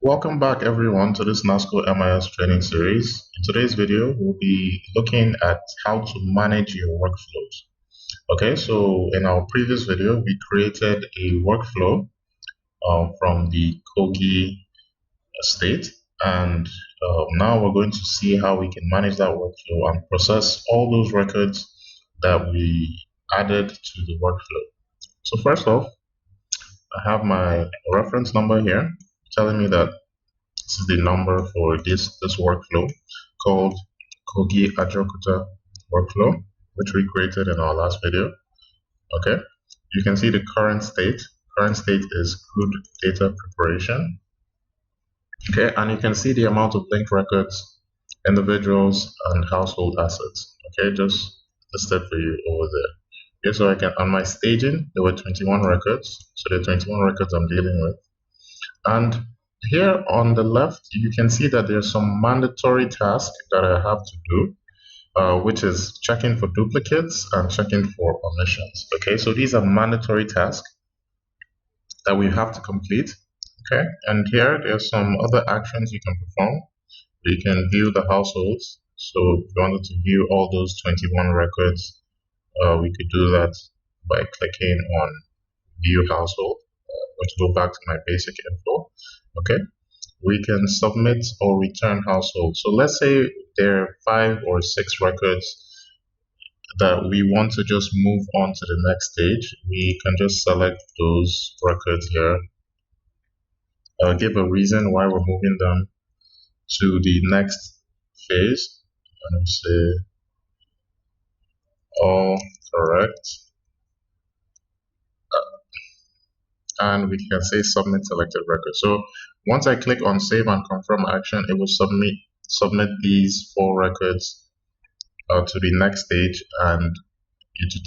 Welcome back everyone to this NASCO MIS training series. In today's video, we'll be looking at how to manage your workflows. Okay, so in our previous video, we created a workflow from the Kogi state, and now we're going to see how we can manage that workflow and process all those records that we added to the workflow. So first off, I have my reference number here telling me that this is the number for this workflow called Kogi Ajokuta workflow, which we created in our last video. Okay, you can see the current state. Current state is good data preparation. Okay, and you can see the amount of linked records, individuals, and household assets. Okay, just listed for you over there. Okay, so I can, on my staging, there were 21 records. So the 21 records I'm dealing with. And here on the left, you can see that there's some mandatory tasks that I have to do, which is checking for duplicates and checking for omissions. Okay, so these are mandatory tasks that we have to complete. Okay, and here there's some other actions you can perform. You can view the households. So if you wanted to view all those 21 records, we could do that by clicking on view household. I'm going to go back to my basic info. Okay, we can submit or return household. So let's say there are 5 or 6 records that we want to just move on to the next stage. We can just select those records here. Give a reason why we're moving them to the next phase. And say all correct. And we can say submit selected record. So once I click on save and confirm action, it will submit these 4 records to the next stage, and to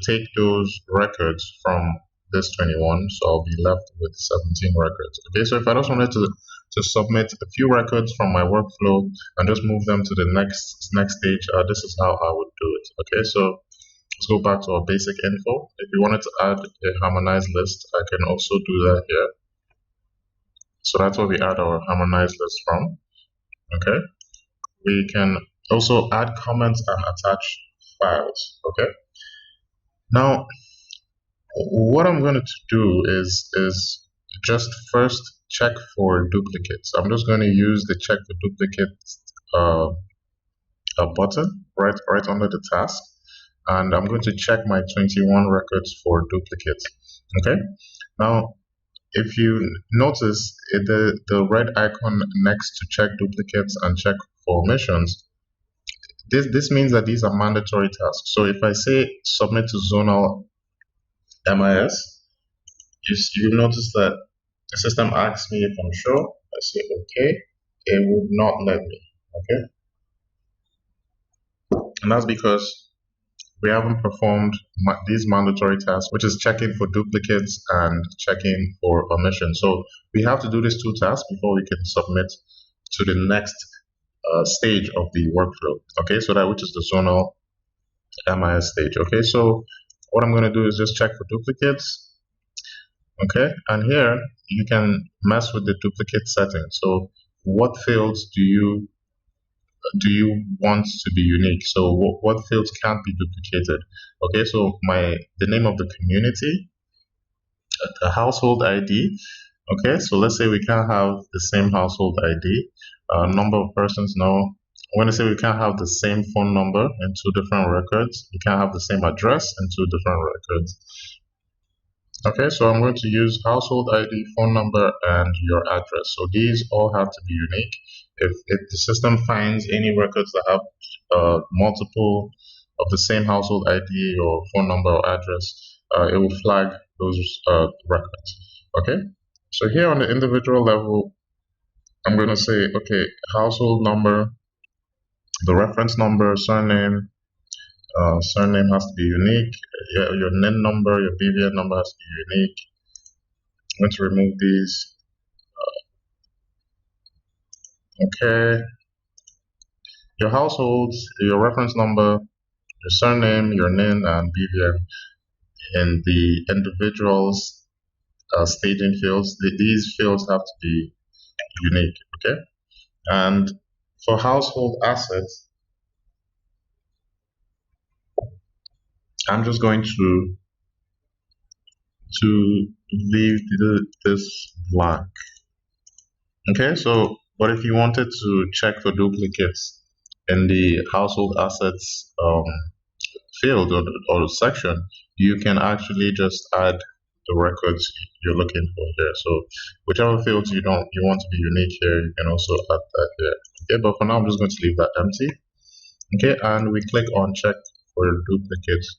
take those records from this 21. So I'll be left with 17 records. Okay, so if I just wanted to submit a few records from my workflow and just move them to the next stage, this is how I would do it. Okay, so let's go back to our basic info. If we wanted to add a harmonized list, I can also do that here. So that's where we add our harmonized list from. Okay. We can also add comments and attach files. Okay. Now, what I'm going to do is just first check for duplicates. I'm just going to use the check for duplicates button right under the task. And I'm going to check my 21 records for duplicates. Okay, now if you notice the red icon next to check duplicates and check for omissions, this means that these are mandatory tasks. So if I say submit to zonal MIS, you notice that the system asks me if I'm sure. I say okay, it would not let me. Okay, and that's because we haven't performed these mandatory tasks, which is checking for duplicates and checking for omission. So we have to do these 2 tasks before we can submit to the next stage of the workflow. Okay, so that which is the zonal MIS stage. Okay, so what I'm going to do is just check for duplicates. Okay, and here you can mess with the duplicate settings. So what fields do you want to be unique? So what fields can't be duplicated? Okay, so the name of the community, the household ID. Okay, so let's say we can't have the same household ID. Number of persons, no. I'm going to say we can't have the same phone number in 2 different records. We can't have the same address in 2 different records. Okay, so I'm going to use household ID, phone number, and your address. So these all have to be unique. If the system finds any records that have multiple of the same household ID or phone number or address, it will flag those records. Okay, so here on the individual level, I'm going to say, okay, household number, the reference number, surname. Surname has to be unique. Your NIN number, your BVN number has to be unique. I'm going to remove these. Okay. Your households, your reference number, your surname, your NIN, and BVN in the individuals staging fields. These fields have to be unique, okay? And for household assets, I'm just going to leave this blank. Okay, so but if you wanted to check for duplicates in the household assets field or section, you can actually just add the records you're looking for here. So whichever fields you want to be unique here, you can also add that here. Okay, but for now I'm just going to leave that empty. Okay, and we click on check for duplicates.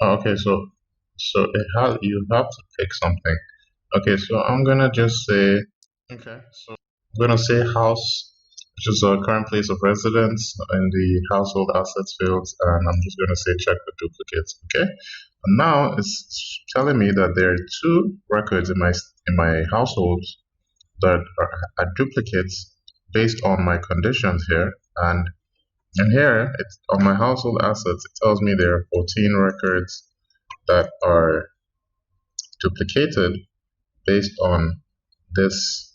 Okay, so you have to pick something. Okay, so I'm gonna just say, okay, so I'm gonna say house, which is our current place of residence in the household assets field, and I'm just gonna say check for duplicates. Okay, and now it's telling me that there are two records in my household that are duplicates based on my conditions here, and here it's on my household assets. It tells me there are 14 records that are duplicated based on this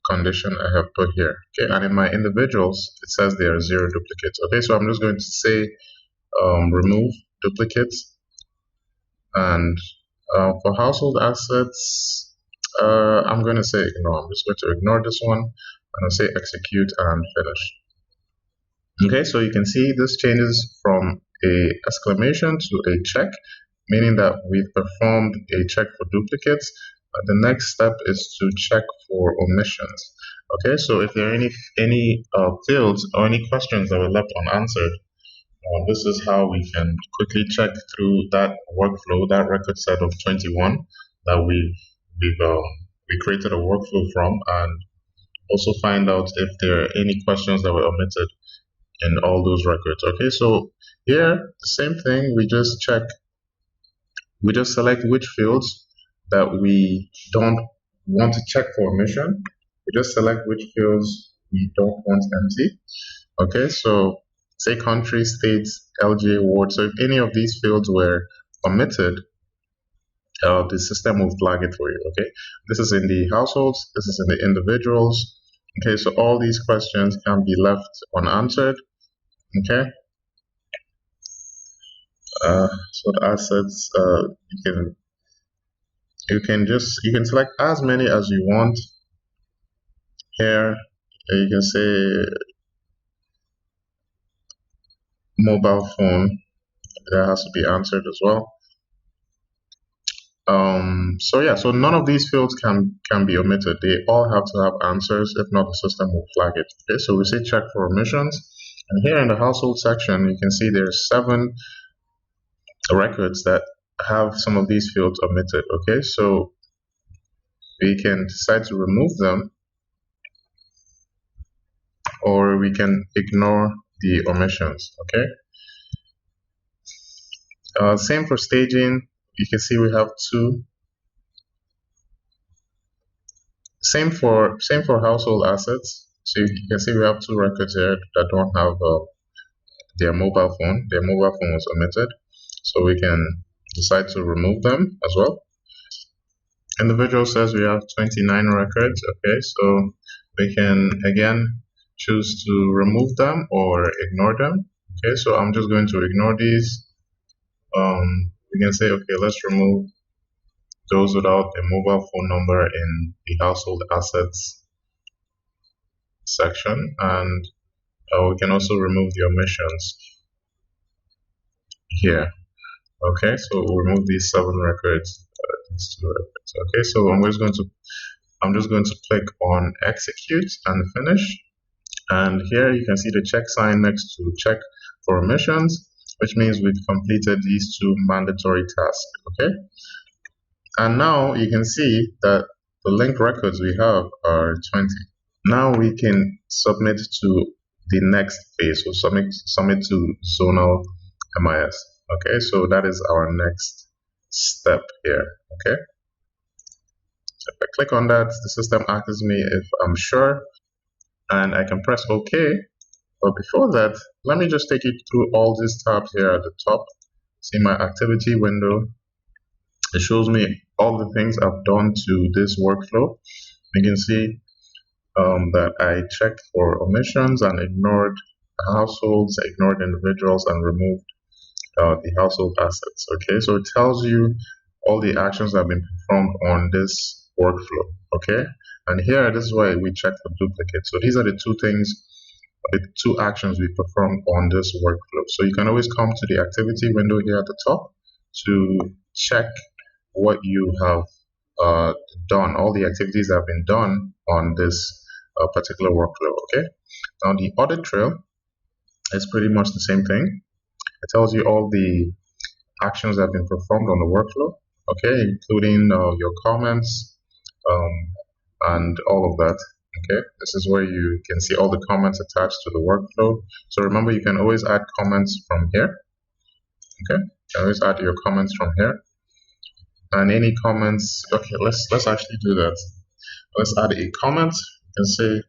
condition I have put here. Okay, and in my individuals, it says there are 0 duplicates. Okay, so I'm just going to say remove duplicates. And for household assets, I'm going to say ignore. I'm just going to ignore this one. I'm going to say execute and finish. Okay, so you can see this changes from a exclamation to a check, meaning that we've performed a check for duplicates. The next step is to check for omissions. Okay, so if there are any fields or any questions that were left unanswered, this is how we can quickly check through that workflow, that record set of 21 that we created a workflow from, and also find out if there are any questions that were omitted in all those records. Okay, so here the same thing, we just select which fields that we don't want to check for omission. We just select which fields we don't want empty. Okay, so say country, states, LGA, ward. So if any of these fields were omitted, the system will flag it for you. Okay, this is in the households, this is in the individuals. Okay, so all these questions can be left unanswered. Okay, so the assets, you can select as many as you want. Here you can say mobile phone, that has to be answered as well. So yeah, so none of these fields can be omitted. They all have to have answers. If not, the system will flag it. Okay, so we say check for omissions, and here in the household section, you can see there's 7 records that have some of these fields omitted. Okay, so we can decide to remove them, or we can ignore the omissions. Okay, same for staging. You can see we have 2. Same for household assets. So you can see we have 2 records here that don't have their mobile phone. Their mobile phone was omitted, so we can decide to remove them as well. Individual says we have 29 records. Okay, so we can again choose to remove them or ignore them. Okay, so I'm just going to ignore these. We can say, okay, let's remove those without a mobile phone number in the household assets section, and we can also remove the omissions here. Okay, so we'll remove these 7 records, these 2 records. Okay, so I'm just going to click on execute and finish, and here you can see the check sign next to check for omissions, which means we've completed these 2 mandatory tasks. Okay, and now you can see that the linked records we have are 20. Now we can submit to the next phase, so submit to zonal MIS. Okay, so that is our next step here. Okay, so if I click on that, the system asks me if I'm sure, and I can press OK. But before that, let me just take you through all these tabs here at the top. See my activity window. It shows me all the things I've done to this workflow. You can see that I checked for omissions and ignored households, ignored individuals, and removed the household assets. Okay, so it tells you all the actions that have been performed on this workflow. Okay, and here, this is why we check for duplicates. So these are the two things, the two actions we performed on this workflow. So you can always come to the activity window here at the top to check what you have done, all the activities that have been done on this particular workflow. Okay, now the audit trail is pretty much the same thing. It tells you all the actions that have been performed on the workflow, okay, including your comments and all of that. Okay, this is where you can see all the comments attached to the workflow. So remember, you can always add comments from here. Okay, you can always add your comments from here. And any comments, okay, let's actually do that. Let's add a comment. You can say,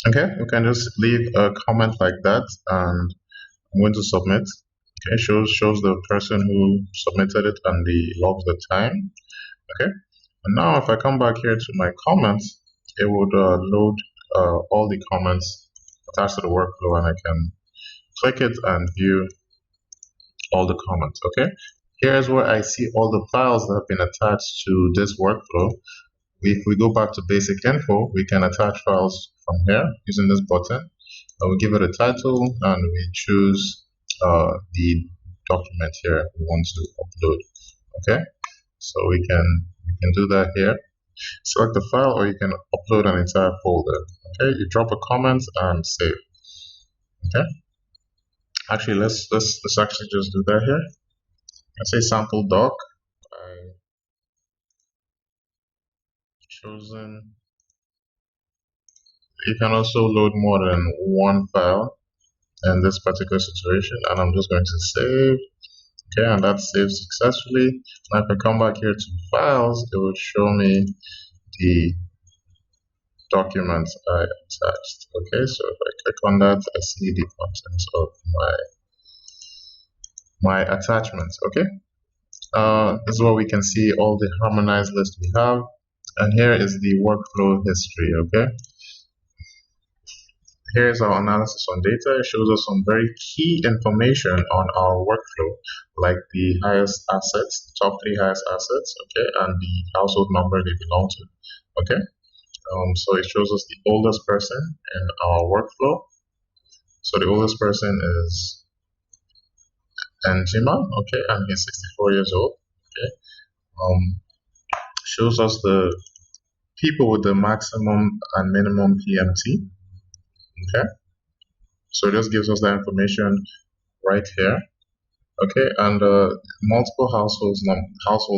okay, we can just leave a comment like that, and I'm going to submit. Okay, shows the person who submitted it and logs the time. Okay, and now if I come back here to my comments, it would load all the comments attached to the workflow, and I can click it and view all the comments. Okay, here's where I see all the files that have been attached to this workflow. If we go back to basic info, we can attach files from here using this button. We give it a title and we choose the document here we want to upload. Okay, so we can do that here. Select the file, or you can upload an entire folder. Okay, you drop a comment and save. Okay, actually let's actually just do that here. Let's say sample doc. I chosen. You can also load more than one file in this particular situation, and I'm just going to save. Okay, and that's saved successfully. Now if I come back here to files, it will show me the documents I attached. Okay, so if I click on that, I see the contents of my attachments. Okay, this is where we can see all the harmonized list we have, and here is the workflow history. Okay, here's our analysis on data. It shows us some very key information on our workflow, like the highest assets, top 3 highest assets, okay, and the household number they belong to. Okay, so it shows us the oldest person in our workflow. So the oldest person is Njima, okay, and he's 64 years old. Okay, shows us the people with the maximum and minimum PMT. Okay, so it just gives us that information right here. Okay, and multiple household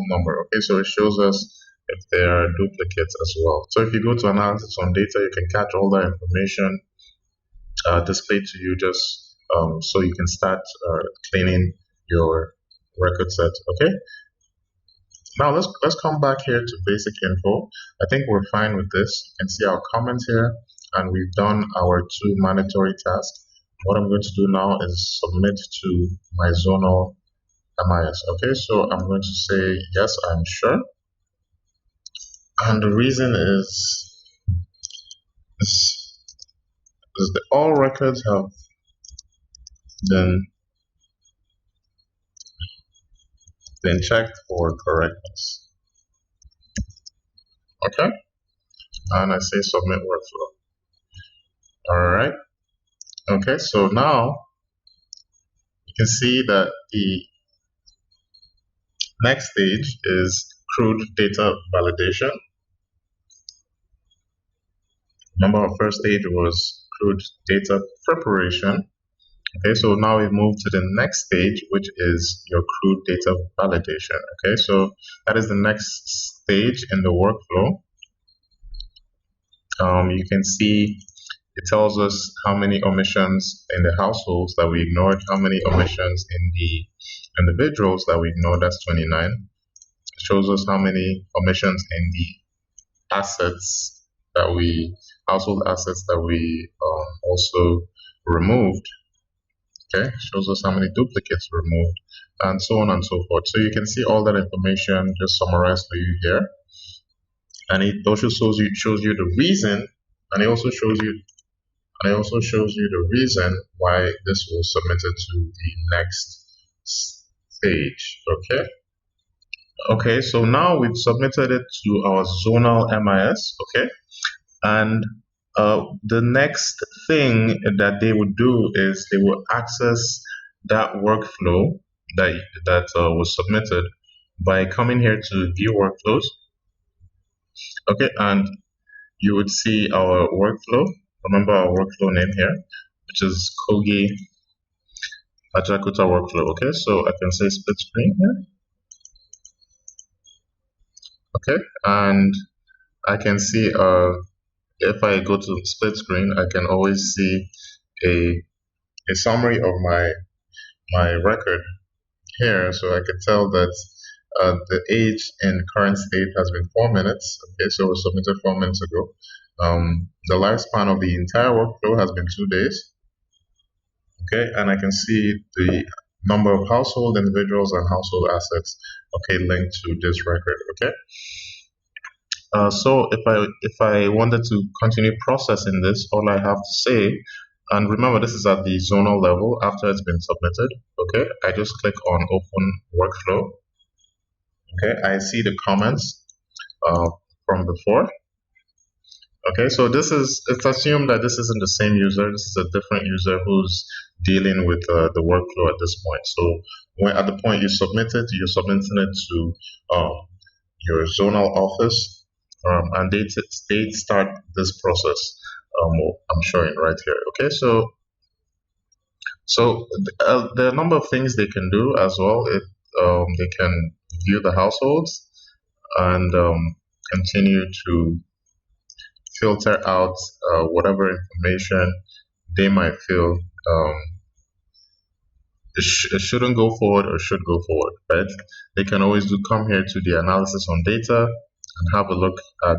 number. Okay, so it shows us if there are duplicates as well. So if you go to analysis on data, you can catch all that information displayed to you, just so you can start cleaning your record set. Okay, now let's come back here to basic info. I think we're fine with this. You can see our comments here, and we've done our 2 mandatory tasks. What I'm going to do now is submit to my zonal MIS. Okay, so I'm going to say yes, I'm sure. And the reason is that all records have been checked for correctness. Okay, and I say submit workflow. Alright, okay, so now you can see that the next stage is crude data validation. Remember, our first stage was crude data preparation. Okay, so now we've moved to the next stage, which is your crude data validation. Okay, so that is the next stage in the workflow. You can see it tells us how many omissions in the households that we ignored, how many omissions in the individuals that we ignored, that's 29. shows us how many omissions in the assets that we, household assets that we also removed. Okay, shows us how many duplicates removed, and so on and so forth. So you can see all that information just summarized for you here, and it also shows you the reason, and it also shows you the reason why this was submitted to the next stage. Okay, so now we've submitted it to our zonal MIS. Okay, and the next thing that they would do is they will access that workflow that was submitted by coming here to view workflows. Okay, and you would see our workflow. Remember our workflow name here, which is Kogi Ajakuta workflow. Okay, so I can say split screen here. Okay, and I can see if I go to split screen, I can always see a summary of my record here, so I can tell that the age in current state has been 4 minutes. Okay, so it was submitted 4 minutes ago. The lifespan of the entire workflow has been 2 days. Okay, and I can see the number of household individuals and household assets, okay, linked to this record. Okay, so if I wanted to continue processing this, all I have to say, and remember this is at the zonal level after it's been submitted. Okay, I just click on open workflow. Okay, I see the comments from before. Okay, so it's assumed that this isn't the same user. This is a different user who's dealing with the workflow at this point. So when at the point you submit it, you're submitting it to your zonal office, and they start this process. I'm showing right here. Okay, so there are a number of things they can do as well. They can view the households and continue to filter out whatever information they might feel it shouldn't go forward or should go forward, right? They can always come here to the analysis on data and have a look at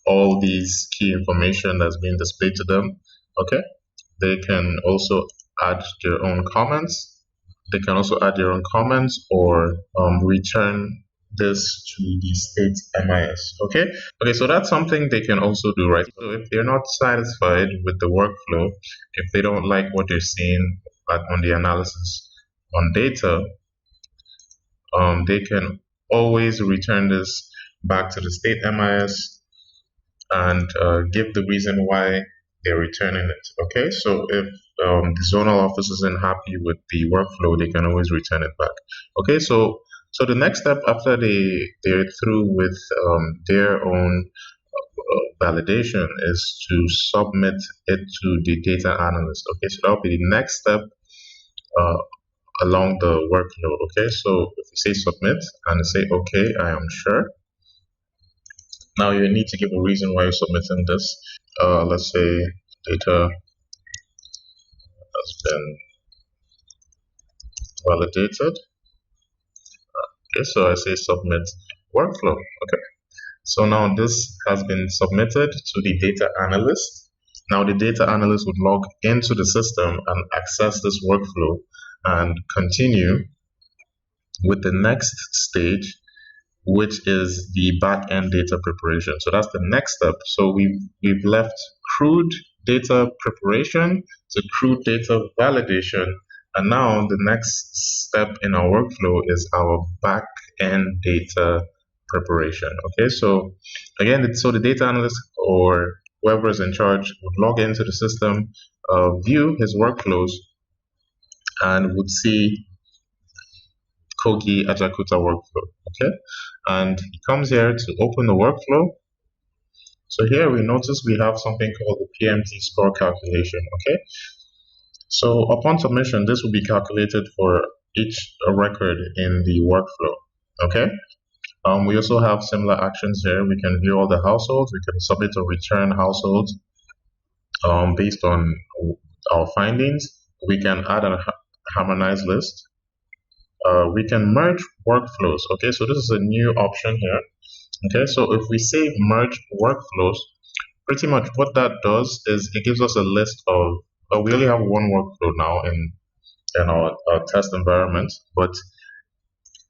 all these key information that's being displayed to them. Okay, they can also add their own comments. They can also add their own comments or return this to the state MIS. Okay, so that's something they can also do, right? So if they're not satisfied with the workflow, if they don't like what they're seeing on the analysis on data, they can always return this back to the state MIS and give the reason why they're returning it. Okay, so if the zonal office isn't happy with the workflow, they can always return it back. Okay, so the next step after they're through with their own validation is to submit it to the data analyst. Okay, so that'll be the next step along the workflow. Okay, so if you say submit and say okay, I am sure. Now you need to give a reason why you're submitting this. Let's say data has been validated. Okay, so I say submit workflow. Okay, so now this has been submitted to the data analyst. Now the data analyst would log into the system and access this workflow and continue with the next stage, which is the back-end data preparation. So that's the next step. So we've left crude data preparation to crude data validation, and now the next step in our workflow is our back-end data preparation. Okay, so again, so the data analyst or whoever is in charge would log into the system, view his workflows, and would see Kogi Ajakuta workflow. Okay, and he comes here to open the workflow. So here we notice we have something called the PMT score calculation. Okay, so upon submission, this will be calculated for each record in the workflow. Okay, we also have similar actions here. We can view all the households. We can submit or return households based on our findings. We can add a harmonized list. we can merge workflows. Okay, so this is a new option here. Okay, so if we say merge workflows, pretty much what that does is it gives us a list of, we only have one workflow now in our test environment, but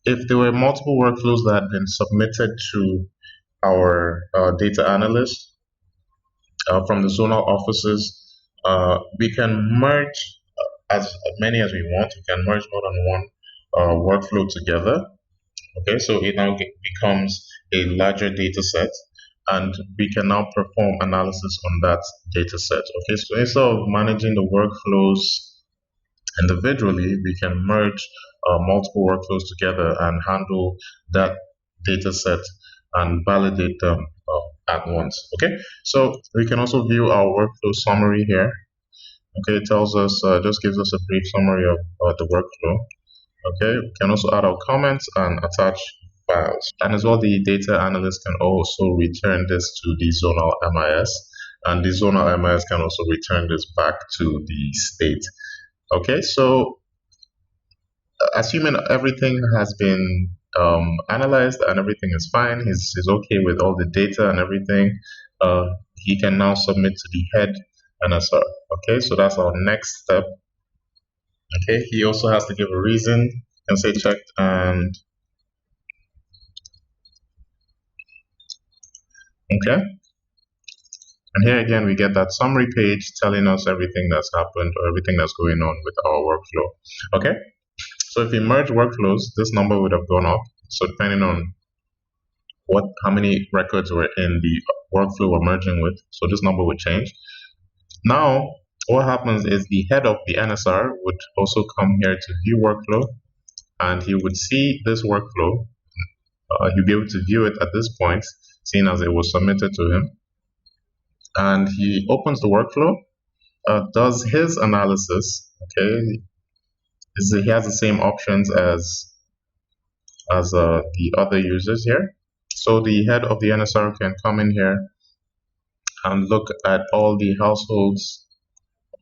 if there were multiple workflows that had been submitted to our data analyst from the zonal offices, we can merge as many as we want. We can merge more than one workflow together. Okay, so it now becomes a larger data set, and we can now perform analysis on that data set. Okay, so instead of managing the workflows individually, we can merge multiple workflows together and handle that data set and validate them at once. Okay, so we can also view our workflow summary here. Okay, it tells us, just gives us a brief summary of the workflow. Okay, we can also add our comments and attach files. And as well, the data analyst can also return this to the zonal MIS, and the zonal MIS can also return this back to the state. Okay, so assuming everything has been analyzed and everything is fine, he's okay with all the data and everything, he can now submit to the head NSR. Okay, so that's our next step. Okay, he also has to give a reason and say checked, and okay, and here again we get that summary page telling us everything that's happened or everything that's going on with our workflow. Okay, so if we merge workflows, this number would have gone up. So depending on how many records were in the workflow we're merging with, so this number would change. Now what happens is the head of the NSR would also come here to view workflow, and he would see this workflow. He'll be able to view it at this point, seeing as it was submitted to him. And he opens the workflow, does his analysis. Okay, he has the same options as the other users here. So the head of the NSR can come in here and look at all the households,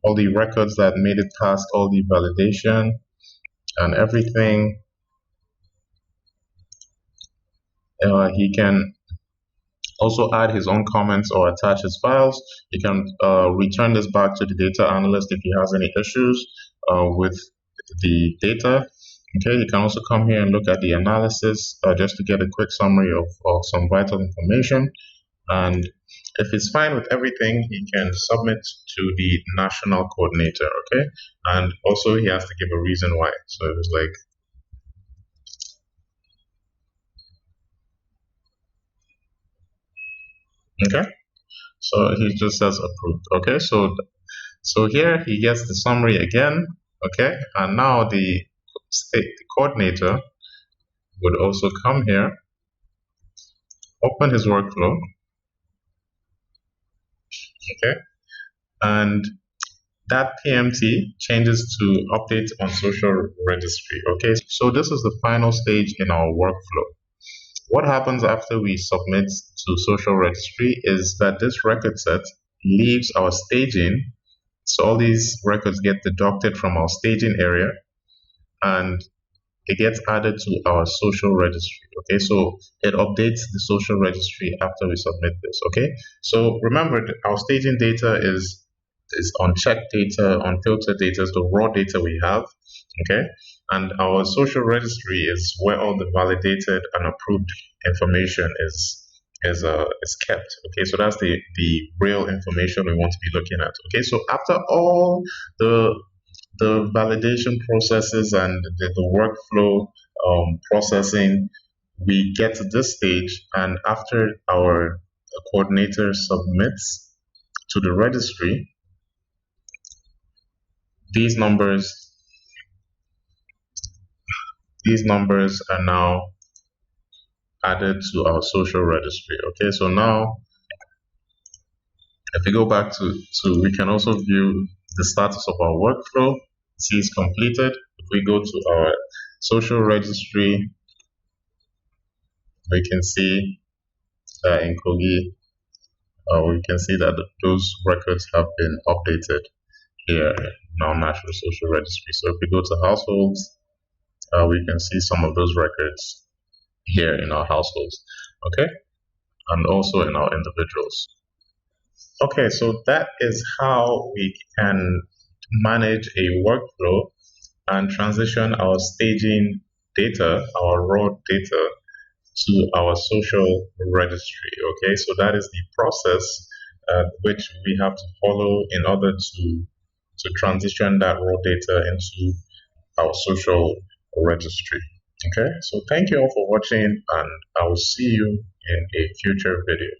all the records that made it past all the validation and everything. He can also add his own comments or attach his files. He can return this back to the data analyst if he has any issues with the data. Okay, you can also come here and look at the analysis just to get a quick summary of some vital information. And if it's fine with everything, he can submit to the national coordinator. Okay, and also he has to give a reason why. So it was like, okay, so he just says approved. Okay, so here he gets the summary again. Okay, and now the coordinator would also come here, open his workflow. Okay, and that PMT changes to update on social registry. Okay, so this is the final stage in our workflow. What happens after we submit to social registry is that this record set leaves our staging. So all these records get deducted from our staging area and it gets added to our social registry. Okay, so it updates the social registry after we submit this. Okay, so remember our staging data is unchecked data, unfiltered data, is the raw data we have. Okay, and our social registry is where all the validated and approved information is kept. Okay, so that's the real information we want to be looking at. Okay, so after all the validation processes and the workflow processing, we get to this stage, and after our coordinator submits to the registry, these numbers are now added to our social registry. Okay, so now if we go back to we can also view the status of our workflow. See it's completed. If we go to our social registry, we can see that in Kogi, we can see that those records have been updated here in our national social registry. So if we go to households, we can see some of those records here in our households, okay, and also in our individuals. Okay, so that is how we can manage a workflow and transition our staging data, our raw data, to our social registry. Okay, so that is the process which we have to follow in order to transition that raw data into our social registry. Okay, so thank you all for watching, and I will see you in a future video.